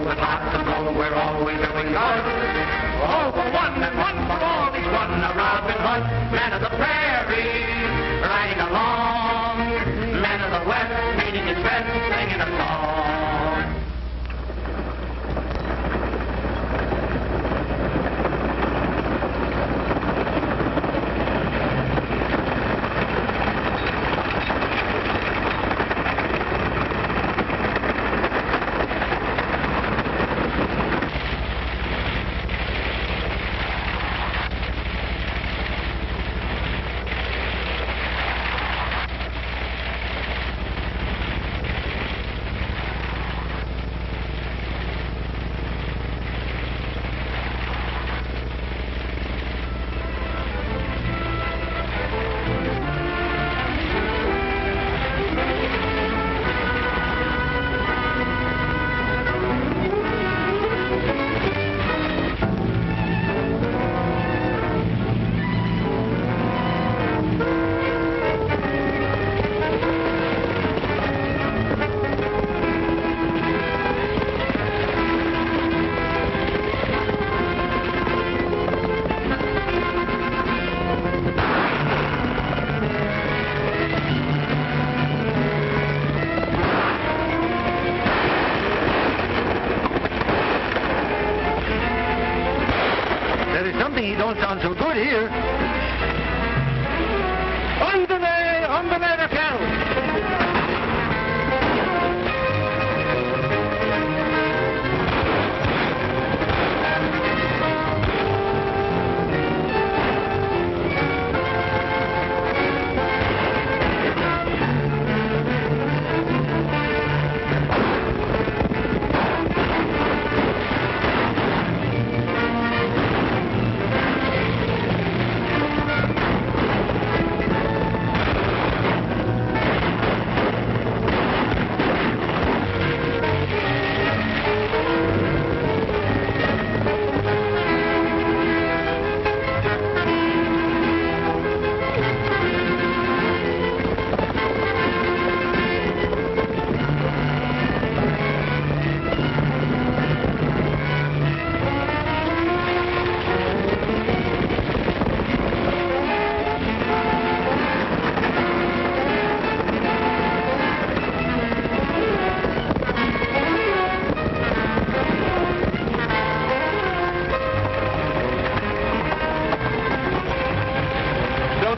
with lots of gold, we're always doing good. All for one and one for all, each one a Robin Hood. Man of the prairie, riding along. Man of the west, meeting his friends, singing a song. He don't sound so good here. On the ladder, Carol.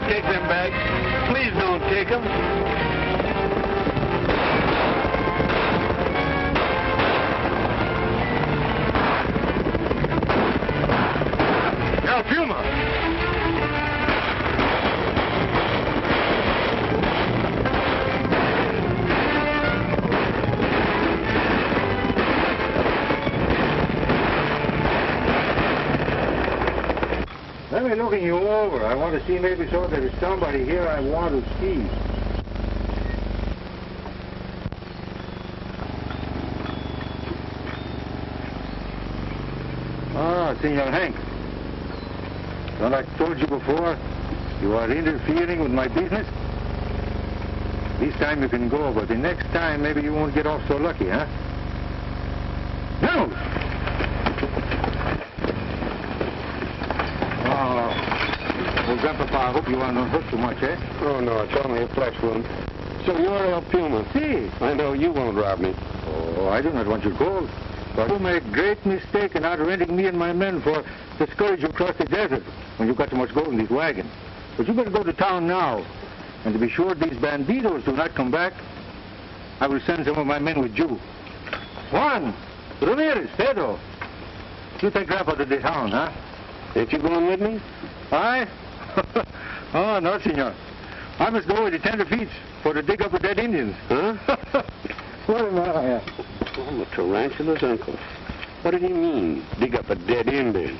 Take them bags. Please don't take them. Now, Puma. Let me looking you over. I want to see maybe so there's somebody here I want to see. Ah, Senor Hank. Well, I told you before, you are interfering with my business. This time you can go, but the next time maybe you won't get off so lucky, huh? No! Well, Grandpapa, I hope you aren't hurt too much, eh? Oh, no, it's only a flesh wound. So you're El Puma. See? I know you won't rob me. Oh, I do not want your gold. But you made a great mistake in outrenting me and my men for the scourge across the desert when you got so much gold in these wagons. But you better go to town now. And to be sure these banditos do not come back, I will send some of my men with you. Juan, Ramirez, Pedro, you take Grandpa to the town, huh? Ain't you going with me? I? Oh, no, senor. I must go with the tenderfeet for to dig up the dead Indians. Huh? What am I? I'm a tarantula's uncle. What did he mean, dig up a dead Indian?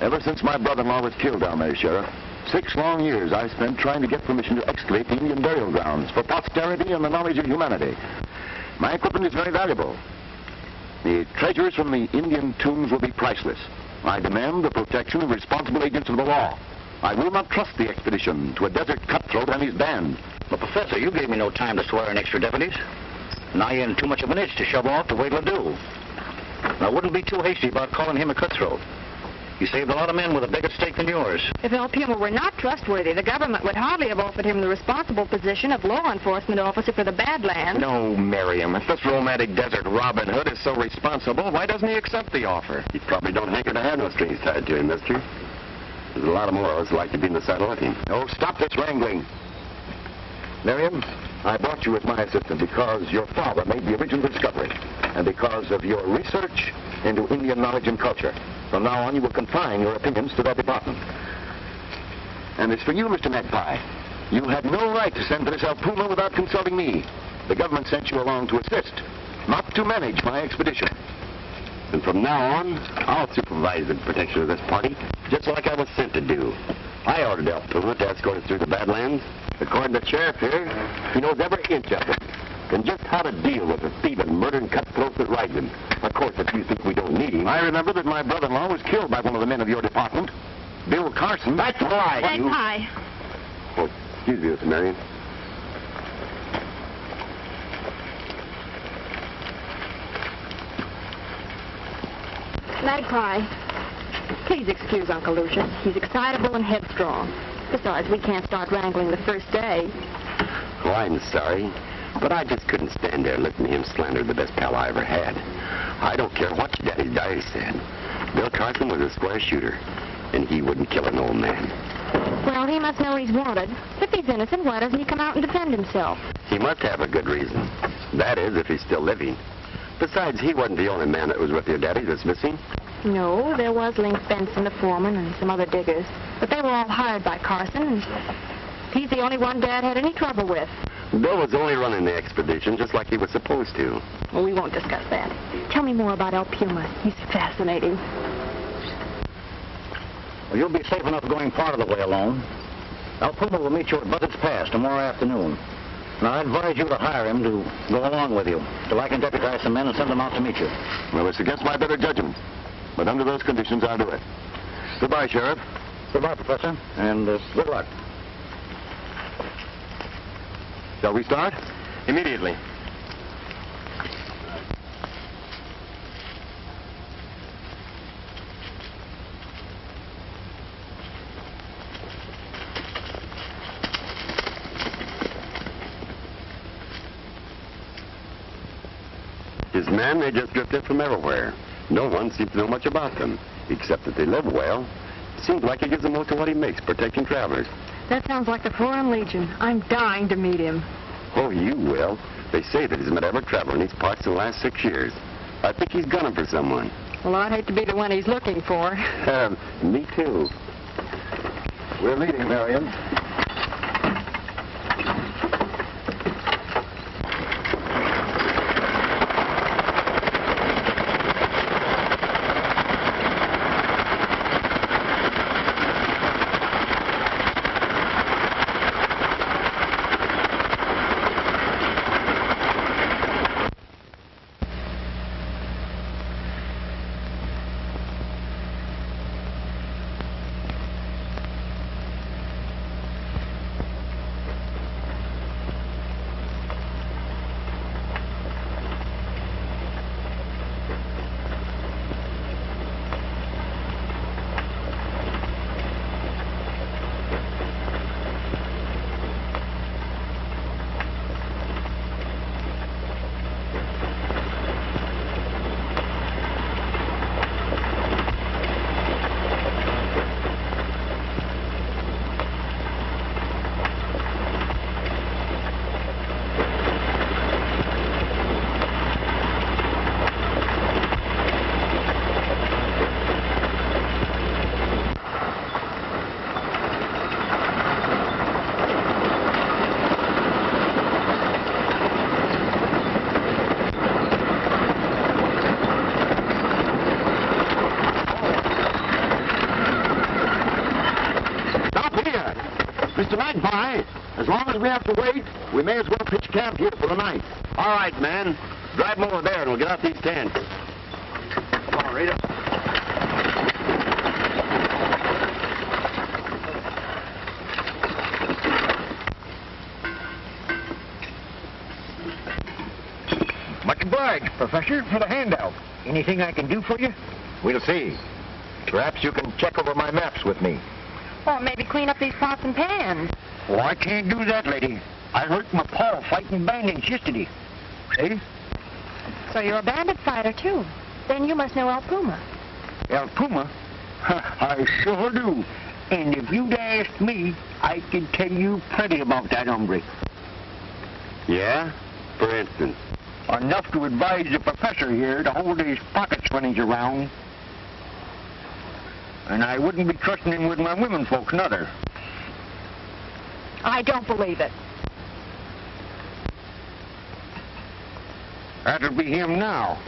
Ever since my brother-in-law was killed down there, Sheriff, 6 long years I spent trying to get permission to excavate the Indian burial grounds for posterity and the knowledge of humanity. My equipment is very valuable. The treasures from the Indian tombs will be priceless. I demand the protection of responsible agents of the law. I will not trust the expedition to a desert cutthroat and his band. But, Professor, you gave me no time to swear in extra deputies. Now you're in too much of an itch to shove off to wait do. I wouldn't be too hasty about calling him a cutthroat. He saved a lot of men with a bigger stake than yours. If El Puma were not trustworthy, the government would hardly have offered him the responsible position of law enforcement officer for the Badlands. No, Miriam. If this romantic desert Robin Hood is so responsible, why doesn't he accept the offer? He probably don't hanker to have no strings tied to him, mister. There's a lot of more of us who like to be in the saddle with him. Oh, stop this wrangling. Miriam, I brought you as my assistant because your father made the original discovery and because of your research into Indian knowledge and culture. From now on, you will confine your opinions to that department. And as for you, Mr. Magpie, you had no right to send for this El Puma without consulting me. The government sent you along to assist, not to manage my expedition. And from now on, I'll supervise the protection of this party, just like I was sent to do. I ordered El Puma to escort us through the Badlands. According to the sheriff here, he knows every inch of it, and just how to deal with the thieving, murdering cutthroats that ride them. Of course, if you think we don't need him... I remember that my brother-in-law was killed by one of the men of your department, Bill Carson. That's right. Magpie. Oh, excuse me, Miss Marion. Magpie. Please excuse Uncle Lucius. He's excitable and headstrong. Besides, we can't start wrangling the first day. Oh, I'm sorry, but I just couldn't stand there listening to him slander the best pal I ever had. I don't care what your daddy's diary said. Bill Carson was a square shooter, and he wouldn't kill an old man. Well, he must know he's wanted. If he's innocent, why doesn't he come out and defend himself? He must have a good reason. That is, if he's still living. Besides, he wasn't the only man that was with your daddy that's missing. No, there was Link Benson, the foreman, and some other diggers. But they were all hired by Carson, and he's the only one Dad had any trouble with. Bill was only running the expedition just like he was supposed to. Well, we won't discuss that. Tell me more about El Puma. He's fascinating. Well, you'll be safe enough going part of the way alone. El Puma will meet you at Buzzard's Pass tomorrow afternoon. Now, I advise you to hire him to go along with you, till I can deputize some men and send them out to meet you. Well, it's against my better judgment, but under those conditions, I'll do it. Goodbye, Sheriff. Goodbye, Professor, and good luck. Shall we start? Immediately. His men, they just drifted from everywhere. No one seems to know much about them, except that they live well. Seems like he gives the most of what he makes, protecting travelers. That sounds like the Foreign Legion. I'm dying to meet him. Oh, you will. They say that he's met every traveler in these parts in the last 6 years. I think he's gunning for someone. Well, I'd hate to be the one he's looking for. Me too. We're leaving, Marion. As long as we have to wait, we may as well pitch camp here for the night. All right, man. Drive them over there and we'll get out these tents. Come on, Rita. Much obliged, Professor, for the handout. Anything I can do for you? We'll see. Perhaps you can check over my maps with me. Or maybe clean up these pots and pans. Oh, I can't do that, lady. I hurt my paw fighting bandits yesterday. See? So you're a bandit fighter, too. Then you must know El Puma. El Puma? I sure do. And if you'd asked me, I could tell you plenty about that hombre. Yeah? For instance? Enough to advise the professor here to hold his pockets when he's around. And I wouldn't be trusting him with my women folks, neither. I don't believe it. That'll be him now.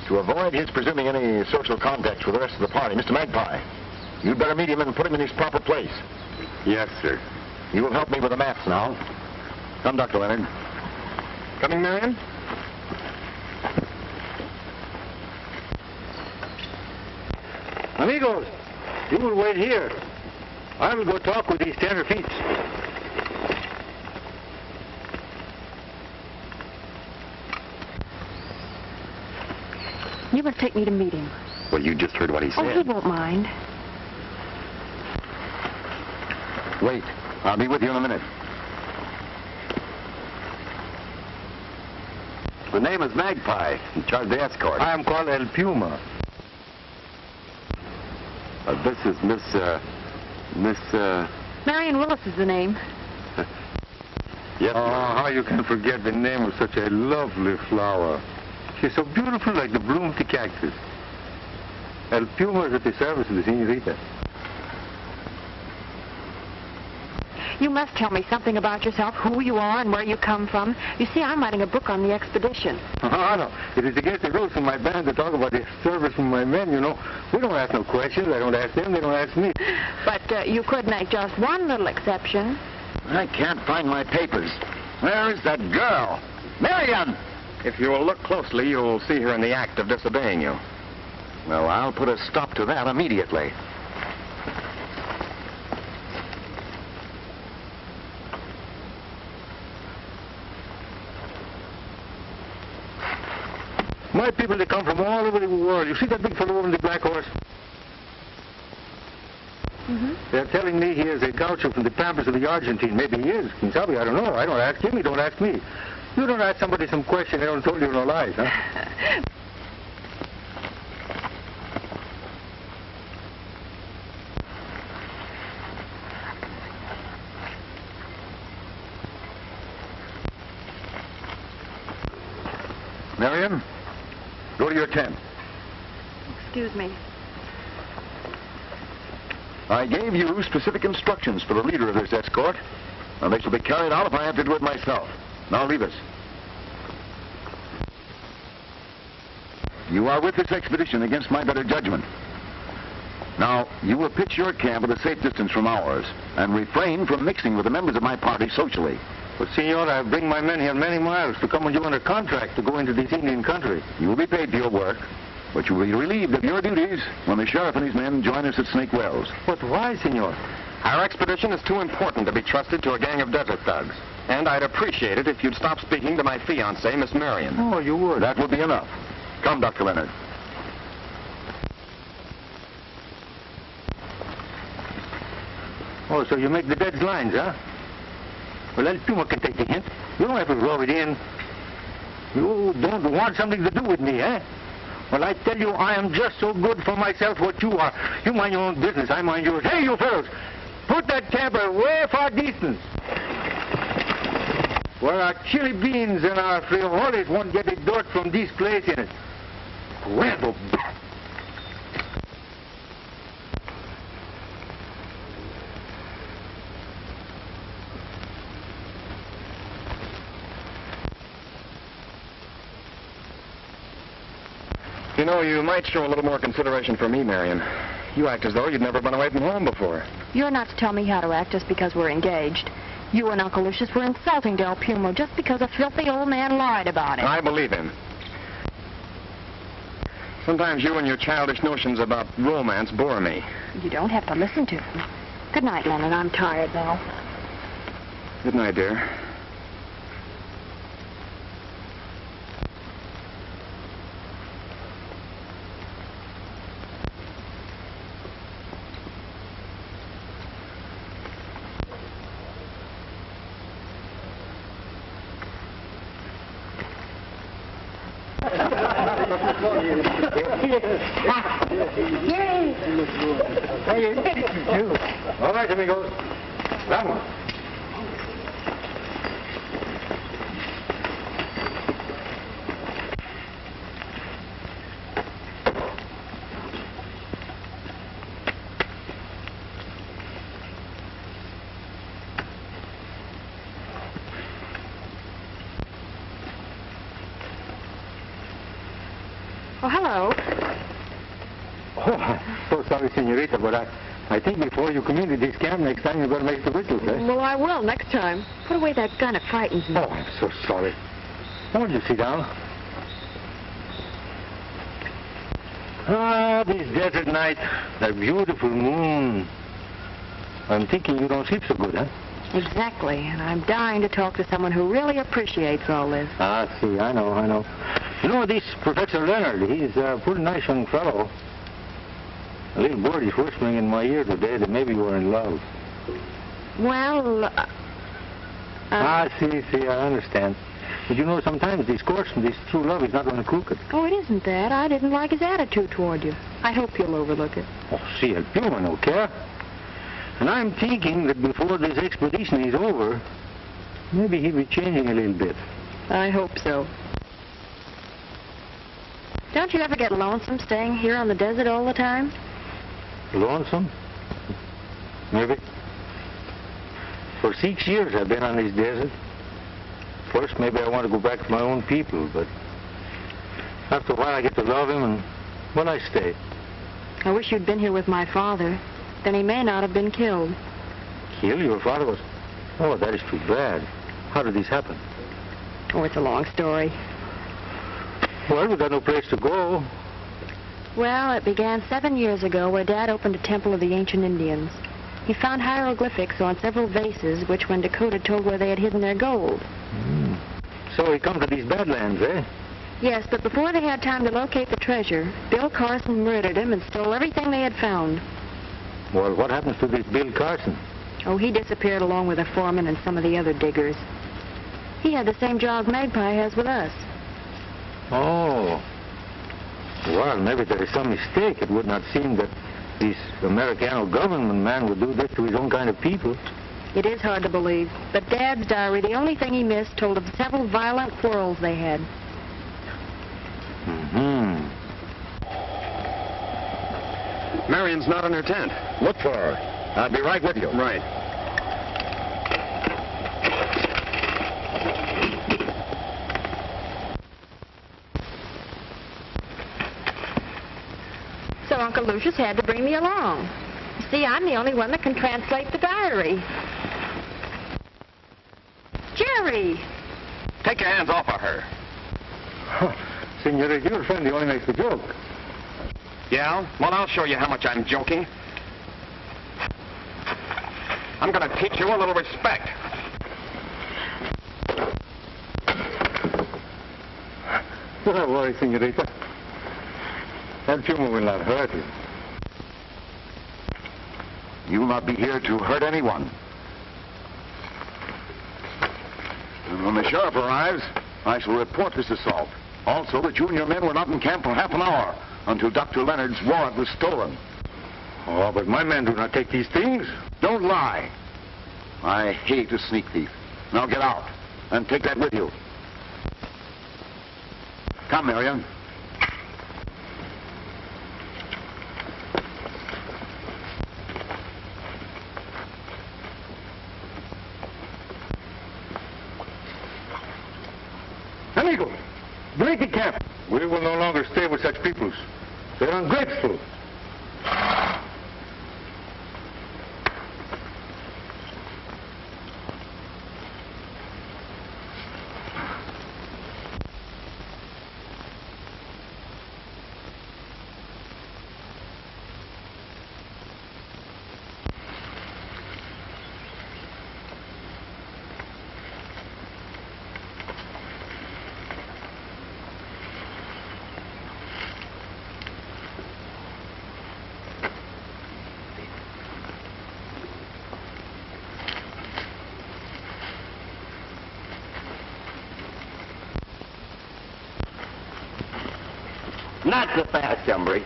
To avoid his presuming any social contact with the rest of the party, Mr. Magpie, you'd better meet him and put him in his proper place. Yes, sir. You will help me with the maps now. Come, Dr. Leonard. Coming, Marion? Amigos, you will wait here. I will go talk with these tenderfeet. You must take me to meet him. Well, you just heard what he Oh, he said. won't mind. Wait. I'll be with you in a minute. The name is Magpie, in charge of the escort. I am called El Puma. This is Miss, Marion Willis is the name. Yes, Oh, ma'am. how you can forget the name of such a lovely flower. She's so beautiful like the bloom of the cactus. El Puma is at the service of the senorita. You must tell me something about yourself, who you are and where you come from. You see, I'm writing a book on the expedition. Oh, no. It is against the rules of my band to talk about the service from my men, you know. We don't ask no questions. I don't ask them. They don't ask me. But you could make just one little exception. I can't find my papers. Where is that girl? Marion! If you will look closely, you'll see her in the act of disobeying you. Well, I'll put a stop to that immediately. My people, they come from all over the world. You see that big fellow over the black horse? Mm-hmm. They're telling me he is a gaucho from the pampas of the Argentine. Maybe he is. Quien sabe? I don't know. I don't ask him. He don't ask me. You don't ask somebody some question. They don't tell you no lies, huh? Marion, go to your tent. Excuse me. I gave you specific instructions for the leader of this escort, and they shall be carried out if I have to do it myself. Now leave us. You are with this expedition against my better judgment. Now, you will pitch your camp at a safe distance from ours, and refrain from mixing with the members of my party socially. But, senor, I bring my men here many miles to come with you under contract to go into this Indian country. You will be paid for your work, but you will be relieved of your duties when the sheriff and his men join us at Snake Wells. But why, senor? Our expedition is too important to be trusted to a gang of desert thugs. And I'd appreciate it if you'd stop speaking to my fiancée, Miss Marion. Oh, you would. That will be enough. Come, Dr. Leonard. Oh, so you make the dead lines, huh? Well, El Puma can take the hint. You don't have to rub it in. You don't want something to do with me, eh? Well, I tell you, I am just so good for myself what you are. You mind your own business, I mind yours. Hey, you fellows, put that camper way far distance, where our chili beans and our frijoles won't get the dirt from this place in it. Well, You know, you might show a little more consideration for me, Marion. You act as though you'd never been away from home before. You're not to tell me how to act just because we're engaged. You and Uncle Lucius were insulting Del Pumo just because a filthy old man lied about it. I believe him. Sometimes you and your childish notions about romance bore me. You don't have to listen to them. Good night, Leonard. I'm tired now. Good night, dear. All right, amigos. Vamos. Oh, hello. Oh, I'm so sorry, senorita, but I think before you come into this camp next time you're going to make the whistles, eh? Well, I will next time. Put away that gun. It frightens me. Oh, I'm so sorry. Won't you sit down? Ah, this desert night, that beautiful moon. I'm thinking you don't sleep so good, huh? Exactly. And I'm dying to talk to someone who really appreciates all this. Ah, see, I know. You know, this Professor Leonard, he's a pretty nice young fellow. A little bird is whispering in my ear today that maybe you're in love. Well, see, I understand. But you know, sometimes this course and this true love is not going to crooked. Oh, it isn't that. I didn't like his attitude toward you. I hope you'll overlook it. Oh, see, El Puma no care. And I'm thinking that before this expedition is over, maybe he'll be changing a little bit. I hope so. Don't you ever get lonesome staying here on the desert all the time? Lonesome? Maybe. For 6 years I've been on this desert. First, maybe I want to go back to my own people, but after a while I get to love him, and, well, I stay. I wish you'd been here with my father. Then he may not have been killed. Killed? Your father was... Oh, that is too bad. How did this happen? Oh, it's a long story. Well, we got no place to go. Well, it began 7 years ago where Dad opened a temple of the ancient Indians. He found hieroglyphics on several vases, which when decoded told where they had hidden their gold. So he come to these Badlands, eh? Yes, but before they had time to locate the treasure, Bill Carson murdered him and stole everything they had found. Well, what happens to this Bill Carson? Oh, he disappeared along with the foreman and some of the other diggers. He had the same job Magpie has with us. Oh. Well, maybe there is some mistake. It would not seem that this Americano government man would do this to his own kind of people. It is hard to believe, but Dad's diary, the only thing he missed, told of several violent quarrels they had. Marion's not in her tent. Look for her. I'll be right with you. Right. So Uncle Lucius had to bring me along. You see, I'm the only one that can translate the diary. Jerry! Take your hands off of her. Senorita, your friend only makes a joke. Yeah? Well, I'll show you how much I'm joking. I'm going to teach you a little respect. Don't worry, senorita. That Puma will not hurt you. You will not be here to hurt anyone. And when the sheriff arrives, I shall report this assault. Also, that you and your men were not in camp for half an hour until Dr. Leonard's warrant was stolen. Oh, but my men do not take these things. Don't lie. I hate a sneak thief. Now get out and take that with you. Come, Marion. Amigo, break the camp. We'll We will no longer stay with such peoples. They're ungrateful. Not so fast, Umbry.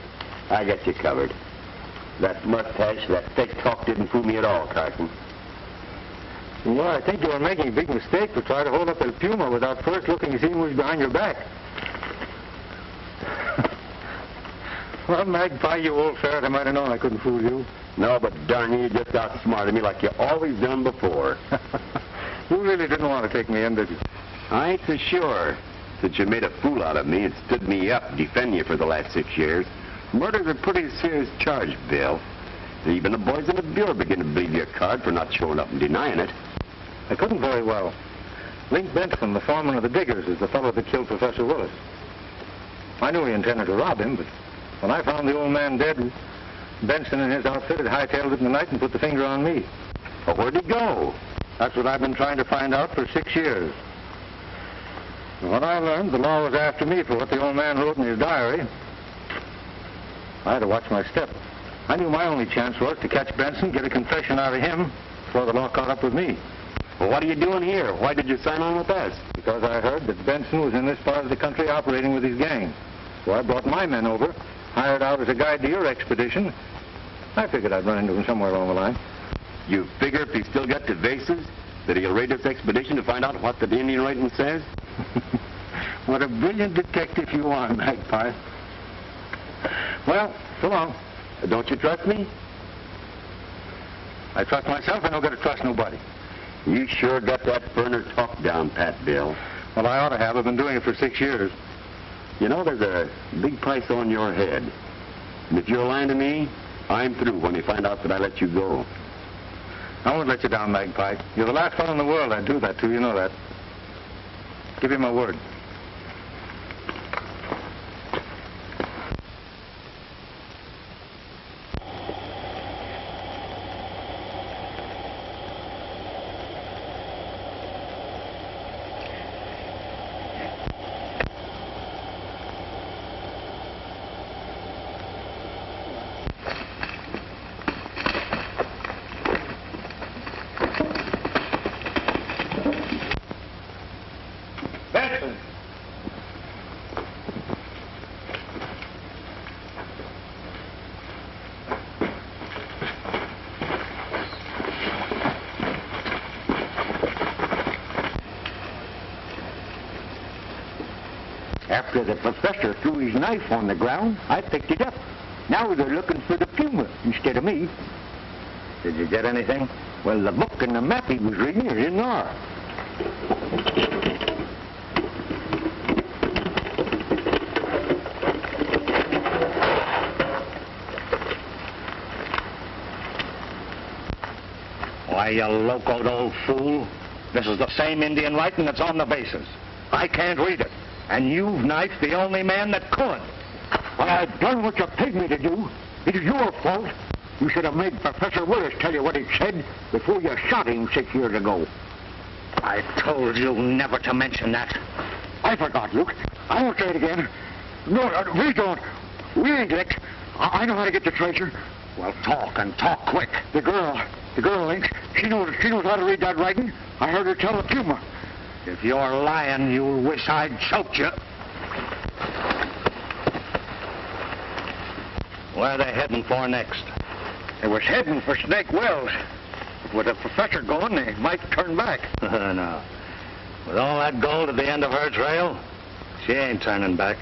I got you covered. That mustache, that thick talk didn't fool me at all, Carson. Well, I think you are making a big mistake to try to hold up El Puma without first looking to see who's behind your back. Well, Magpie, you old ferret, I might have known I couldn't fool you. No, but darn you just outsmarted me like you always done before. You really didn't want to take me in, did you? I ain't so sure. Since you made a fool out of me and stood me up defending you for the last 6 years, murder's a pretty serious charge, Bill. And even the boys in the Bureau begin to believe your card for not showing up and denying it. I couldn't very well. Link Benson, the foreman of the diggers, is the fellow that killed Professor Willis. I knew he intended to rob him, but when I found the old man dead, Benson and his outfit had hightailed it in the night and put the finger on me. But where'd he go? That's what I've been trying to find out for 6 years. And when I learned the law was after me for what the old man wrote in his diary, I had to watch my step. I knew my only chance was to catch Benson, get a confession out of him before the law caught up with me. Well, what are you doing here? Why did you sign on with us? Because I heard that Benson was in this part of the country operating with his gang. So I brought my men over, hired out as a guide to your expedition. I figured I'd run into him somewhere along the line. You figure if he still got the vases, that he'll raid this expedition to find out what the Indian writing says? What a brilliant detective you are, Magpie. Well, so long. Don't you trust me? I trust myself. I don't got to trust nobody. You sure got that burner talk down, Pat, Bill. Well, I ought to have. I've been doing it for 6 years. You know, there's a big price on your head. And if you're lying to me, I'm through when they find out that I let you go. I won't let you down, Magpie. You're the last fellow in the world I'd do that to. You know that. Give you my word. After the professor threw his knife on the ground, I picked it up. Now they're looking for the Puma instead of me. Did you get anything? Well, the book and the map he was reading are in there. Why, you locoed old fool. This is the same Indian writing that's on the bases. I can't read it. And you've knifed the only man that could. Well, I've done what you paid me to do. It is your fault. You should have made Professor Willis tell you what he said before you shot him 6 years ago. I told you never to mention that. I forgot, Luke. I won't say it again. No, we don't. We ain't licked. I know how to get the treasure. Well, talk and talk quick. The girl, Link, she knows how to read that writing. I heard her tell the Puma. If you're lying, you'll wish I'd choked you. Where are they heading for next? They was heading for Snake Wells. With the professor going, they might turn back. No. With all that gold at the end of her trail, she ain't turning back.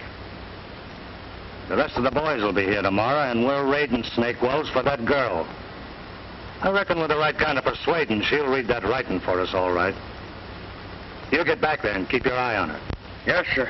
The rest of the boys will be here tomorrow, and we're raiding Snake Wells for that girl. I reckon with the right kind of persuading, she'll read that writing for us all right. You get back there and keep your eye on her. Yes, sir.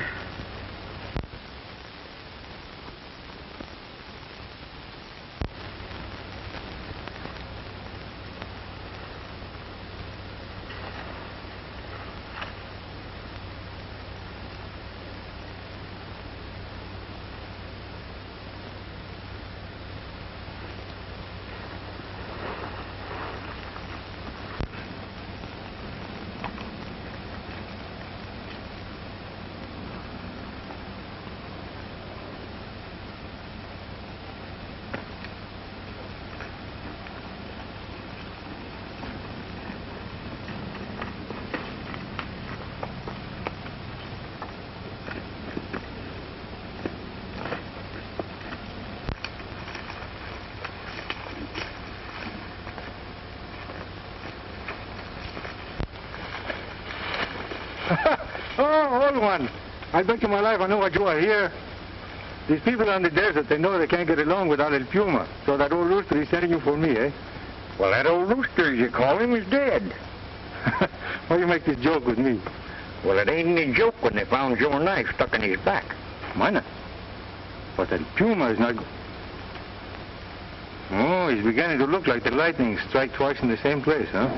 Oh, old one. I bet you my life I know what you are here. These people on the desert, they know they can't get along without El Puma. So that old rooster is sending you for me, eh? Well, that old rooster, as you call him, is dead. Why you make this joke with me? Well, it ain't any joke when they found your knife stuck in his back. Mine? But El Puma is not... Oh, he's beginning to look like the lightning strike twice in the same place, huh?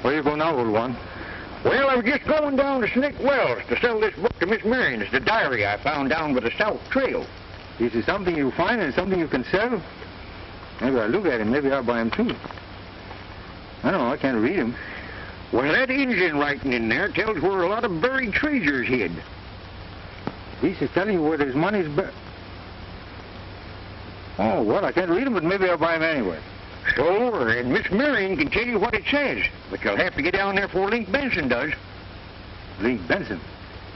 Where you go now, old one? Well, I was just going down to Snake Wells to sell this book to Miss Marion. It's the diary I found down by the South Trail. Is it something you find and something you can sell? Maybe I'll look at him. Maybe I'll buy him, too. I don't know. I can't read him. Well, that Indian writing in there tells where a lot of buried treasures hid. This is telling you where there's money's buried. Oh, well, I can't read him, but maybe I'll buy him anyway. So, and Miss Marion can tell you what it says. But you'll have to get down there before Link Benson does. Link Benson?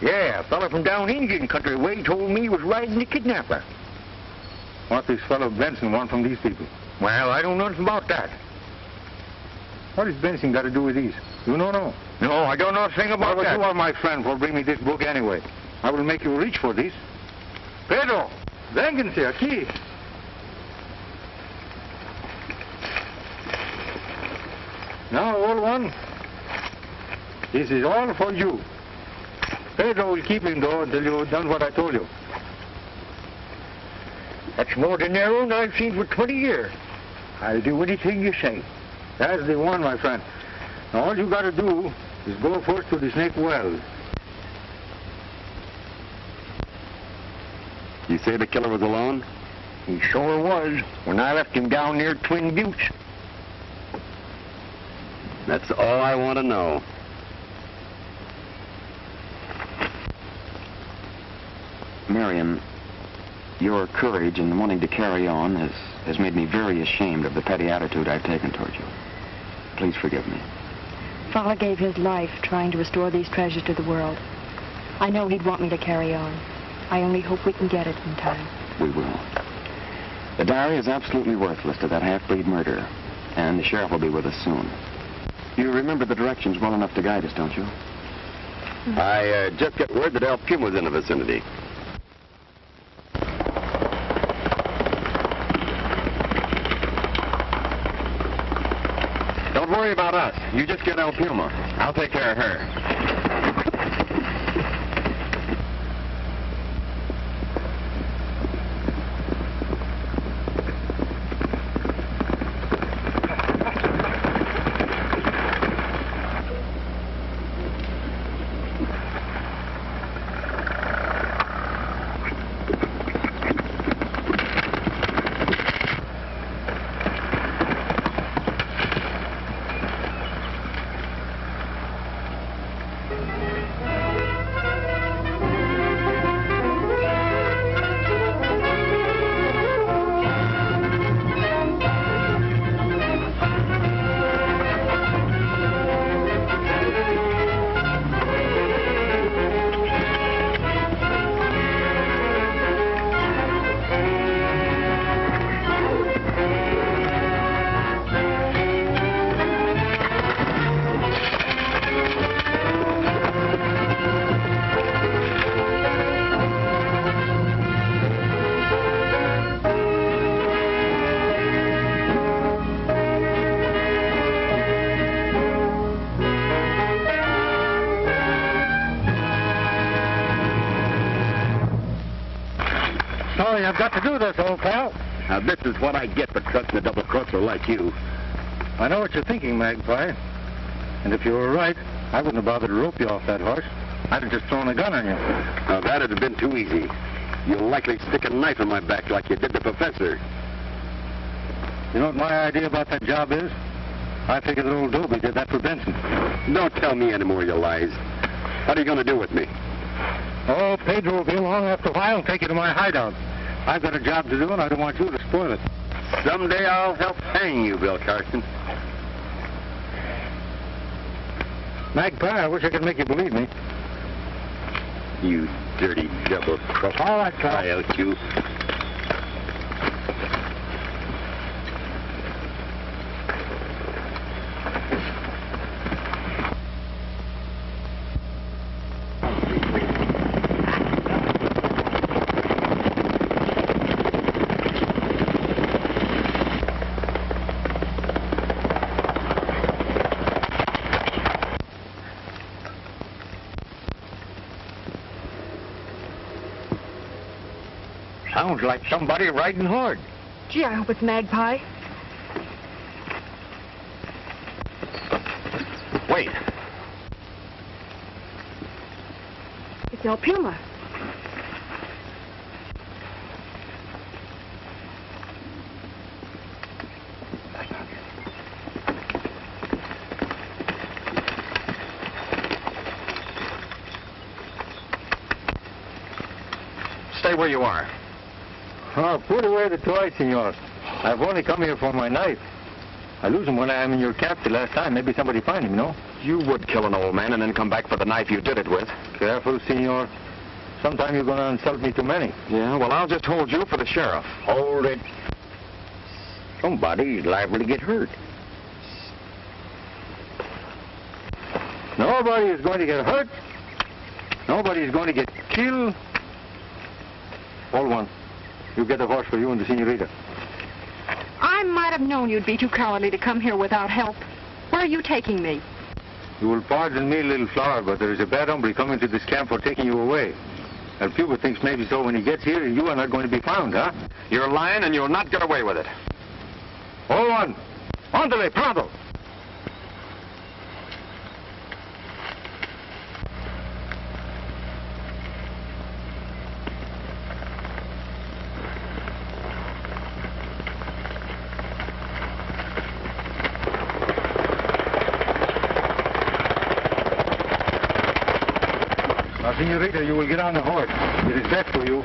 Yeah, a fella from down Indian country way told me he was riding the kidnapper. What does fellow Benson want from these people? Well, I don't know nothing about that. What has Benson got to do with these? You don't know? No, I don't know a thing about that. You are my friend for bringing me this book anyway. I will make you reach for these. Pedro, vénganse aquí. Now, old one, this is all for you. Pedro will keep him, though, until you've done what I told you. That's more than their own I've seen for 20 years. I'll do anything you say. That's the one, my friend. Now, all you got to do is go first to the Snake Well. You say the killer was alone? He sure was when I left him down near Twin Buttes. That's all I want to know. Marion, your courage in wanting to carry on has made me very ashamed of the petty attitude I've taken toward you. Please forgive me. Father gave his life trying to restore these treasures to the world. I know he'd want me to carry on. I only hope we can get it in time. We will. The diary is absolutely worthless to that half-breed murderer, and the sheriff will be with us soon. You remember the directions well enough to guide us, don't you? I just got word that El Puma's in the vicinity. Don't worry about us. You just get El Puma. I'll take care of her. Sorry, I've got to do this, old pal. Now, this is what I get for trusting a double-crosser like you. I know what you're thinking, Magpie. And if you were right, I wouldn't have bothered to rope you off that horse. I'd have just thrown a gun on you. Now, that'd have been too easy. You'll likely stick a knife in my back like you did the professor. You know what my idea about that job is? I figured that old Dobie did that for Benson. Don't tell me any more of your lies. What are you going to do with me? Oh, Pedro will be along after a while and take you to my hideout. I've got a job to do, and I don't want you to spoil it. Someday I'll help hang you, Bill Carson. Magpie, I wish I could make you believe me. You dirty double-crosser. All right, pal. Try out you. Sounds like somebody riding hard. Gee, I hope it's Magpie. Wait. It's El Puma. Stay where you are. Oh, put away the toy, senor. I've only come here for my knife. I lose him when I am in your cap the last time. Maybe somebody find him, you know? You would kill an old man and then come back for the knife you did it with. Careful, senor. Sometime you're going to insult me too many. Yeah, well, I'll just hold you for the sheriff. Hold it. Somebody's liable to get hurt. Nobody is going to get hurt. Nobody is going to get killed. All one. You get a horse for you and the senorita. I might have known you'd be too cowardly to come here without help. Where are you taking me? You will pardon me, little flower, but there is a bad hombre coming to this camp for taking you away. And Cuba thinks maybe so when he gets here, you are not going to be found, huh? You're lying and you'll not get away with it. All one. Ándale, pronto. Now, senorita, you will get on the horse. It is best for you.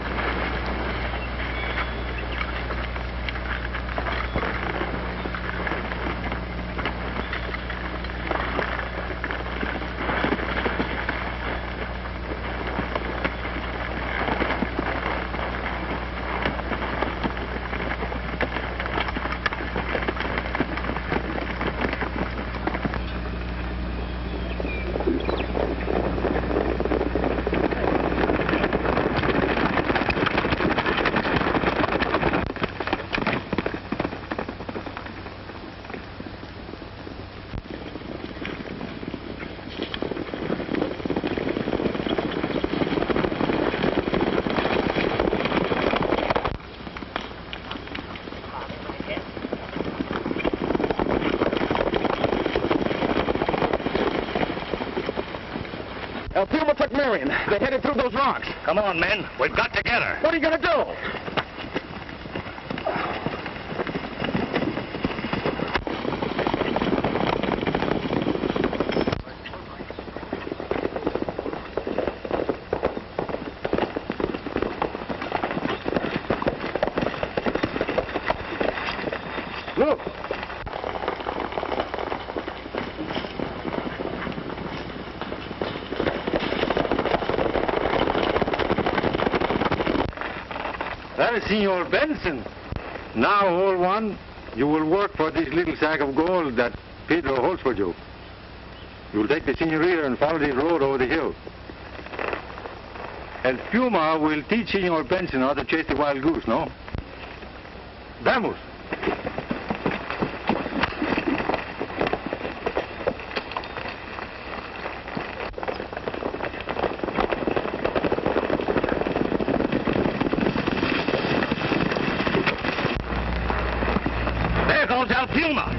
El Puma took Marion. They headed through those rocks. Come on, men. We've got to get her. What are you going to do? Look. That is Senor Benson. Now, all one, you will work for this little sack of gold that Pedro holds for you. You will take the senorita and follow this road over the hill. El Puma will teach Senor Benson how to chase the wild goose, no? Vamos. There goes El Puma.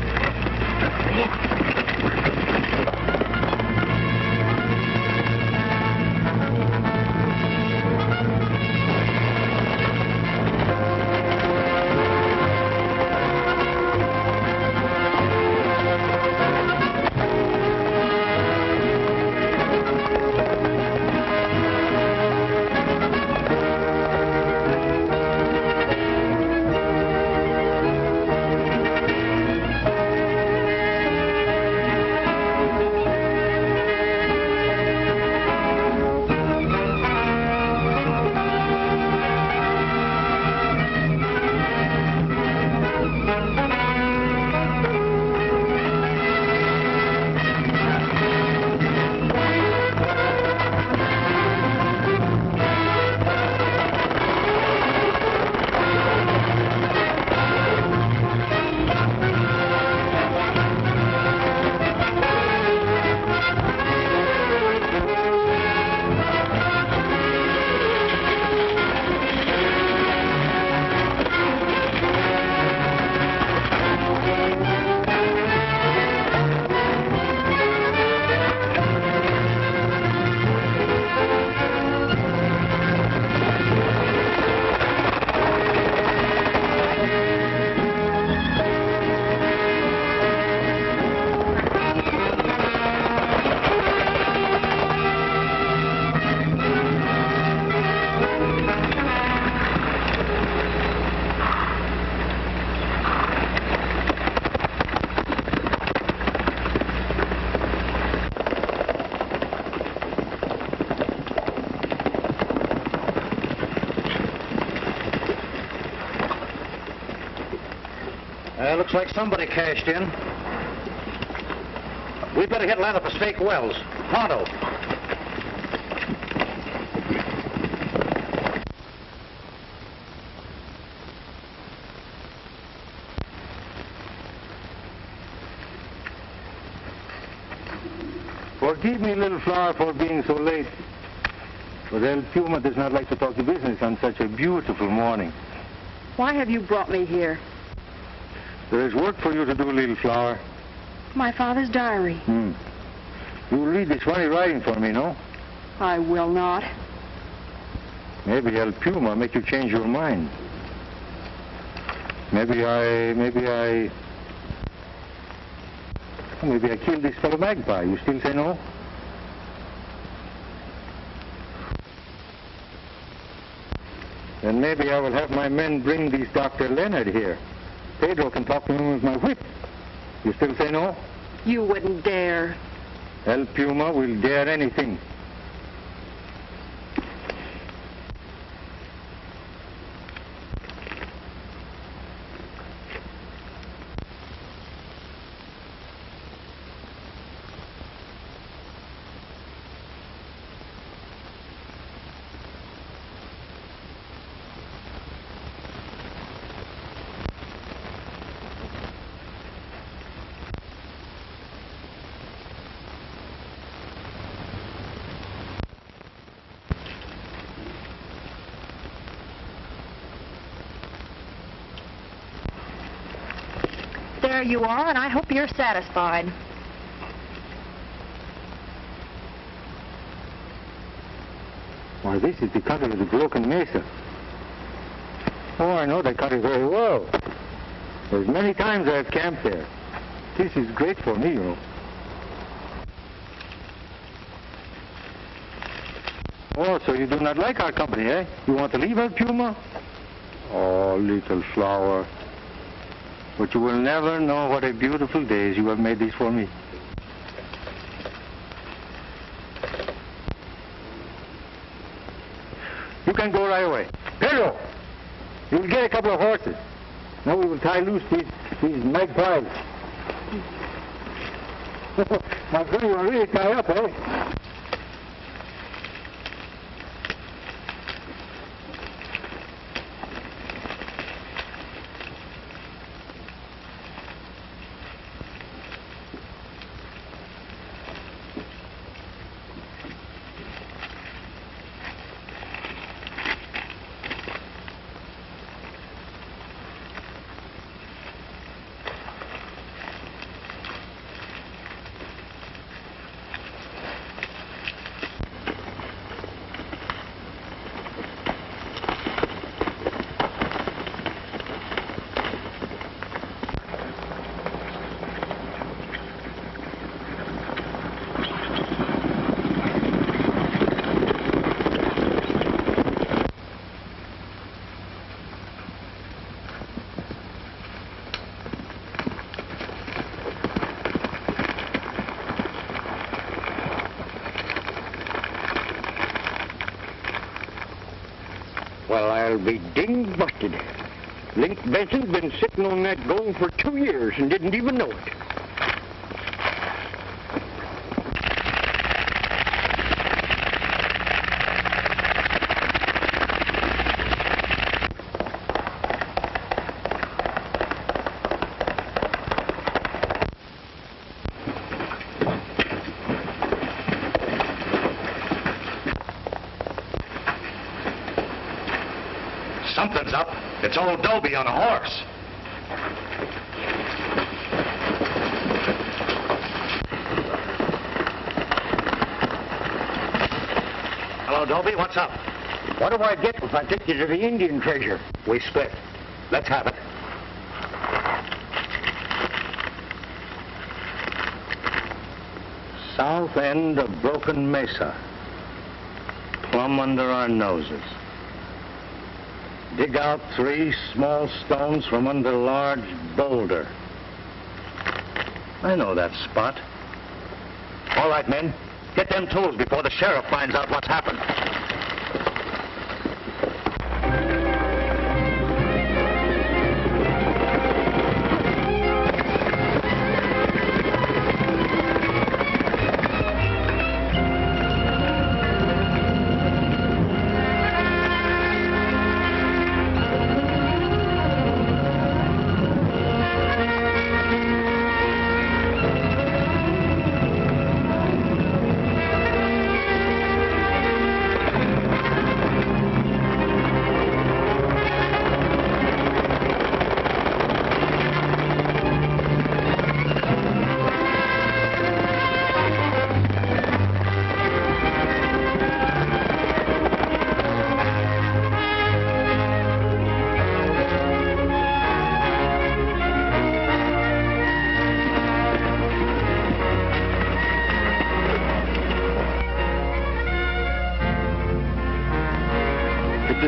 Looks like somebody cashed in. We better hit lather for Stake Wells. Pronto. Forgive me, little flower, for being so late. But El Puma does not like to talk to business on such a beautiful morning. Why have you brought me here? There is work for you to do, little flower. My father's diary. You'll read this funny writing for me, no? I will not. Maybe El Puma make you change your mind. Maybe I killed this fellow Magpie. You still say no? Then maybe I will have my men bring this Dr. Leonard here. Pedro can talk to him with my whip. You still say no? You wouldn't dare. El Puma will dare anything. There you are, and I hope you're satisfied. Why, this is the country of the Broken Mesa. Oh, I know that country very well. There's many times I've camped there. This is great for me, you know. Oh, so you do not like our company, eh? You want to leave, El Puma? Oh, little flower. But you will never know what a beautiful days you have made this for me. You can go right away. Pedro, you will get a couple of horses. Now we will tie loose these magpies. My friend, you are really tied up, eh? Well, I'll be dinged busted. Link Benson's been sitting on that gold for 2 years and didn't even know it. Something's up. It's old Dobie on a horse. Hello, Dobie. What's up? What do I get if I take you to the Indian treasure? We split. Let's have it. South end of Broken Mesa. Plumb under our noses. Dig out 3 small stones from under a large boulder. I know that spot. All right, men. Get them tools before the sheriff finds out what's happened.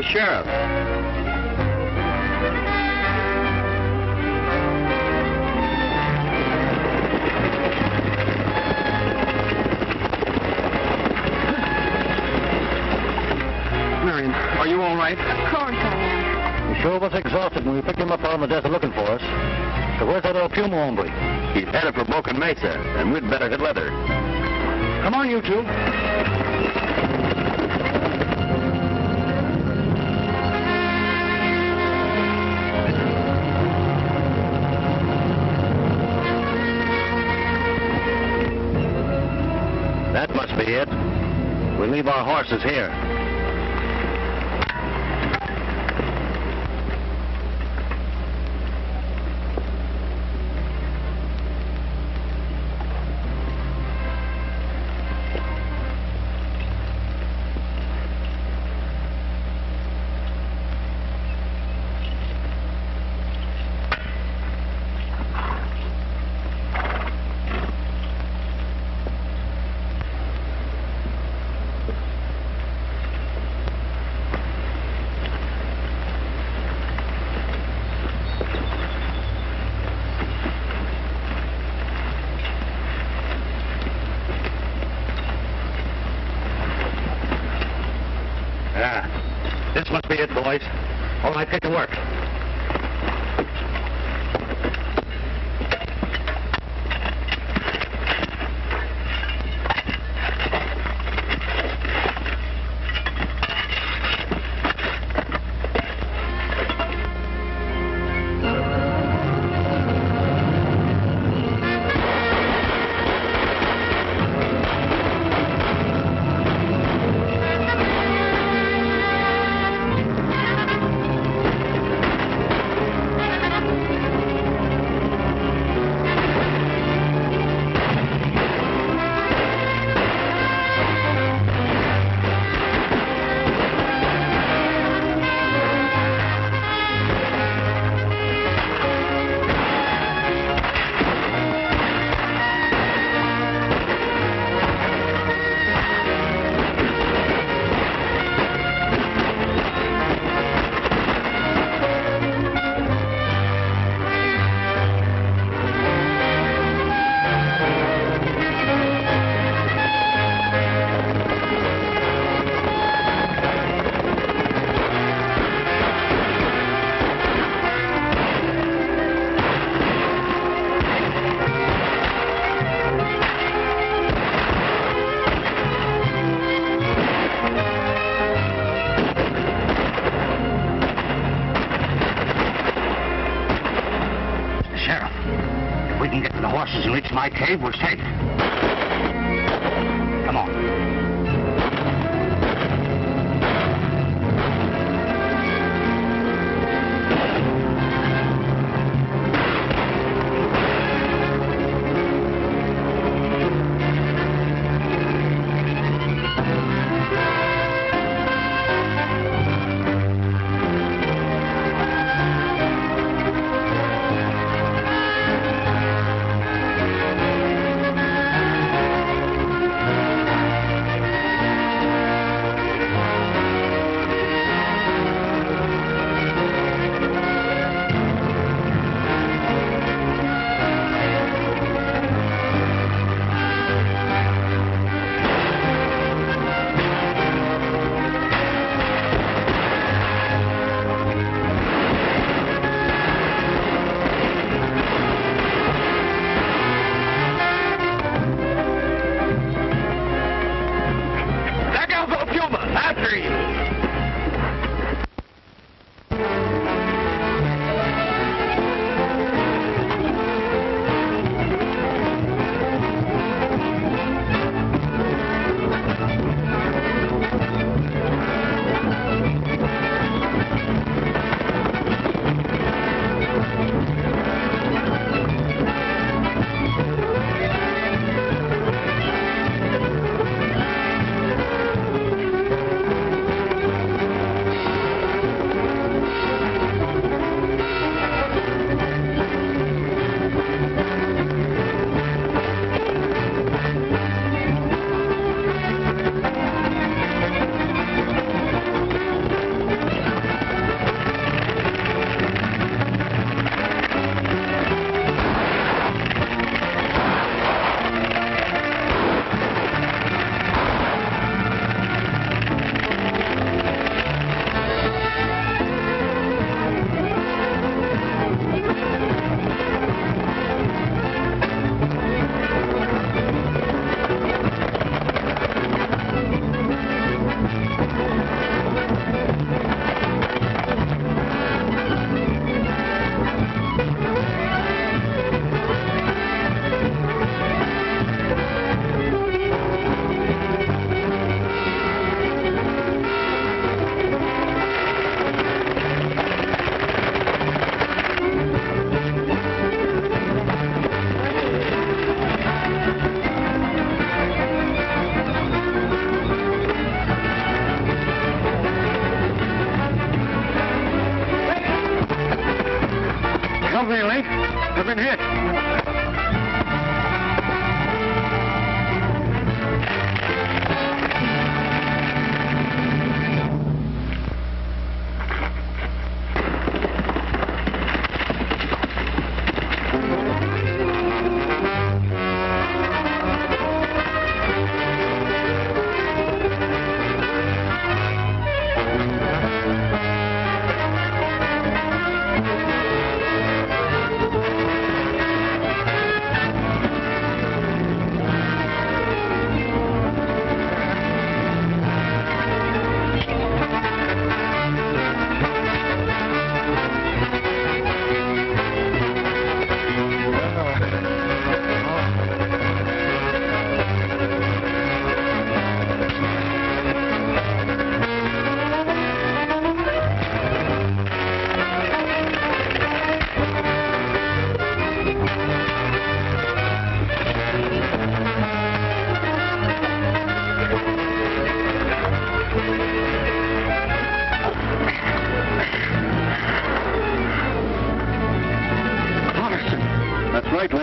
the sheriff. Marion, are you all right? Of course I am. He sure was exhausted when we picked him up out on the desert looking for us. So where's that old Puma hombre? He's headed for Broken Mesa, and we'd better hit leather. Come on, you two. That must be it. We'll leave our horses here. This must be it, boys. All right, get to work. horses and reach my cave, we're safe. Come on.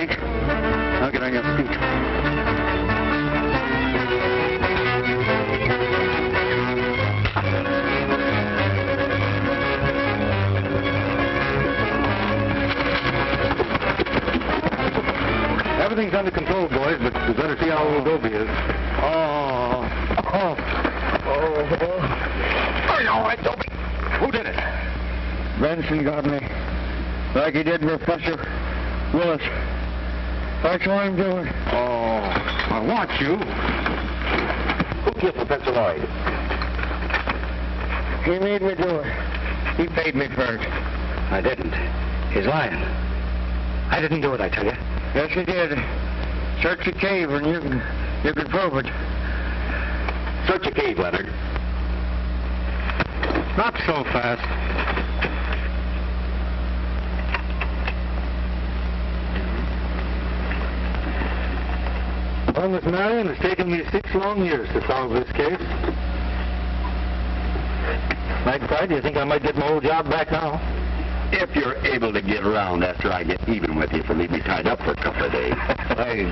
drink. Now get on your feet. Everything's under control, boys, but we better see how old Dobie is. Are you all right, Dobie? Who did it? Benson got me. Like he did Professor Willis. I saw him do it. Oh, I want you. Who killed Professor Lloyd? He made me do it. He paid me for it. I didn't. He's lying. I didn't do it, I tell you. Yes, he did. Search the cave and you can prove it. Search a cave, Leonard. Not so fast. Well, Miss Marion, it's taken me 6 long years to solve this case. Magpie, do you think I might get my old job back now? If you're able to get around after I get even with you for leaving me tied up for a couple of days. Hey,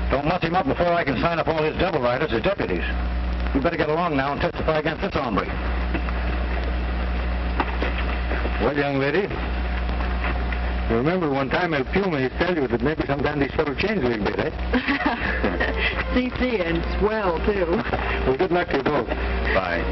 don't muss him up before I can sign up all his double riders as deputies. You better get along now and testify against this hombre. Well, young lady, you remember one time El Puma used to tell you that maybe sometime these fellows change a little bit, eh? CC and swell, too. Well, good luck to you both. Bye.